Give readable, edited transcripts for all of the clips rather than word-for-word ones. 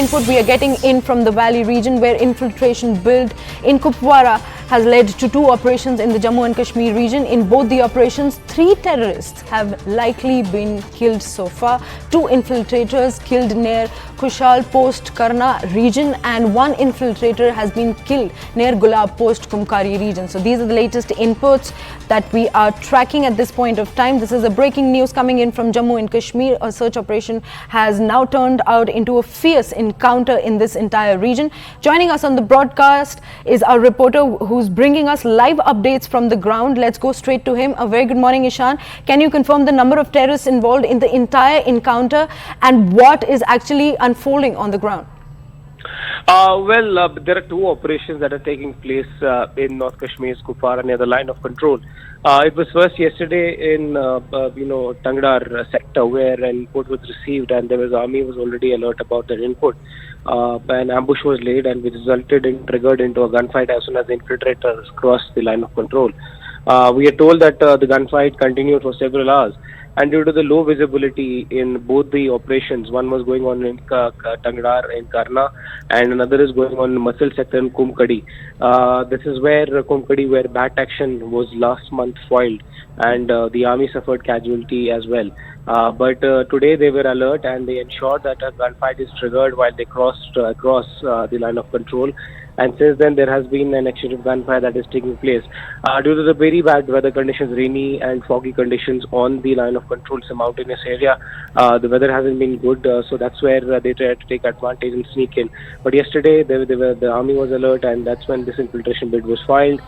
input we are getting in from the valley region, where infiltration built in Kupwara has led to 2 operations in the Jammu and Kashmir region. In both the operations, 3 terrorists have likely been killed so far. 2 infiltrators killed near Kushal Post Karna region, and 1 infiltrator has been killed near Gulab Post Kumkari region. So these are the latest inputs that we are tracking at this point of time. This is a breaking news coming in from Jammu and Kashmir. A search operation has now turned out into a fierce encounter in this entire region. Joining us on the broadcast is our reporter who's bringing us live updates from the ground. Let's go straight to him. A very good morning, Ishan. Can you confirm the number of terrorists involved in the entire encounter and what is actually unfolding on the ground? There are 2 operations that are taking place in North Kashmir's Kupwara near the line of control. It was first yesterday in Tangdhar sector, where an input was received, and there was army was already alert about that input. An ambush was laid, and which triggered into a gunfight as soon as the infiltrators crossed the line of control. We are told that the gunfight continued for several hours. And due to the low visibility in both the operations, one was going on in Tangdhar in Karna, and another is going on in Machhal sector in Kumkadi. This is where Kumkadi, where bat action was last month foiled, and the army suffered casualty as well. But today they were alert, and they ensured that a gunfight is triggered while they crossed across the line of control. And since then, there has been an exchange of gunfire that is taking place. Due to the very bad weather conditions, rainy and foggy conditions on the line of control, it's a mountainous area. The weather hasn't been good, so that's where they tried to take advantage and sneak in. But yesterday, the army was alert, and that's when this infiltration bid was filed.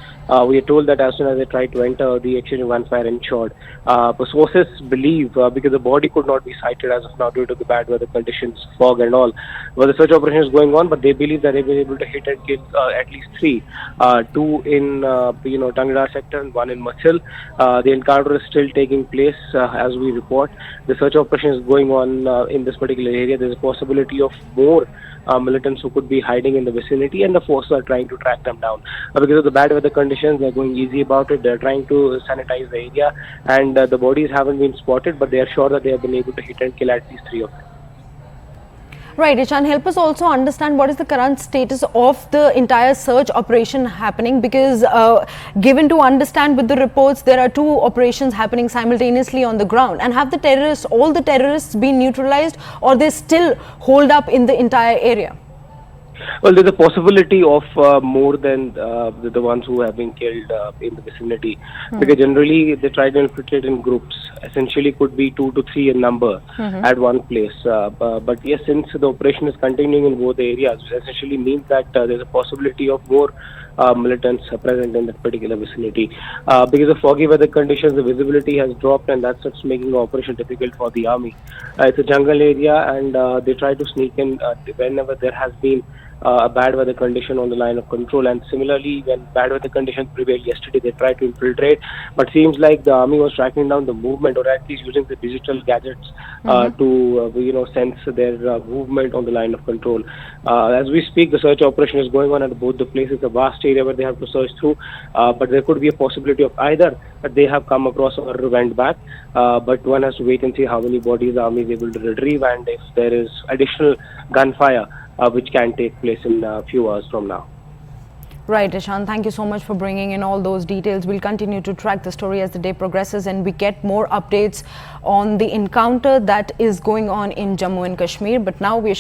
We are told that as soon as they tried to enter, the exchange of gunfire ensured. But sources believe, because the body could not be sighted as of now due to the bad weather conditions, fog and all, the search operation is going on, but they believe that they were able to hit and kill at least 3, 2 in Tangdhar sector and 1 in Machhal. The encounter is still taking place as we report. The search operation is going on in this particular area. There is a possibility of more militants who could be hiding in the vicinity, and the forces are trying to track them down. Because of the bad weather conditions, they're going easy about it. They're trying to sanitize the area, and the bodies haven't been spotted, but they are sure that they have been able to hit and kill at least 3 of them. Right, Ishan, help us also understand what is the current status of the entire search operation happening, because given to understand with the reports, there are 2 operations happening simultaneously on the ground. And have all the terrorists been neutralized, or they still hold up in the entire area? Well, there's a possibility of more than the ones who have been killed in the vicinity, because generally they try to infiltrate in groups. Essentially, could be 2 to 3 in number at one place. But yes, since the operation is continuing in both areas, it essentially means that there's a possibility of more militants present in that particular vicinity. Because of foggy weather conditions, the visibility has dropped, and that's what's making the operation difficult for the army. It's a jungle area, and they try to sneak in whenever there has been a bad weather condition on the line of control. And similarly, when bad weather conditions prevailed yesterday, they tried to infiltrate, but seems like the army was tracking down the movement, or at least using the digital gadgets to sense their movement on the line of control. As we speak, the search operation is going on at both the places. A vast area where they have to search through, but there could be a possibility of either that they have come across or went back, but one has to wait and see how many bodies the army is able to retrieve, and if there is additional gunfire which can take place in a few hours from now. Right, Ishan, thank you so much for bringing in all those details. We'll continue to track the story as the day progresses and we get more updates on the encounter that is going on in Jammu and Kashmir. But now we are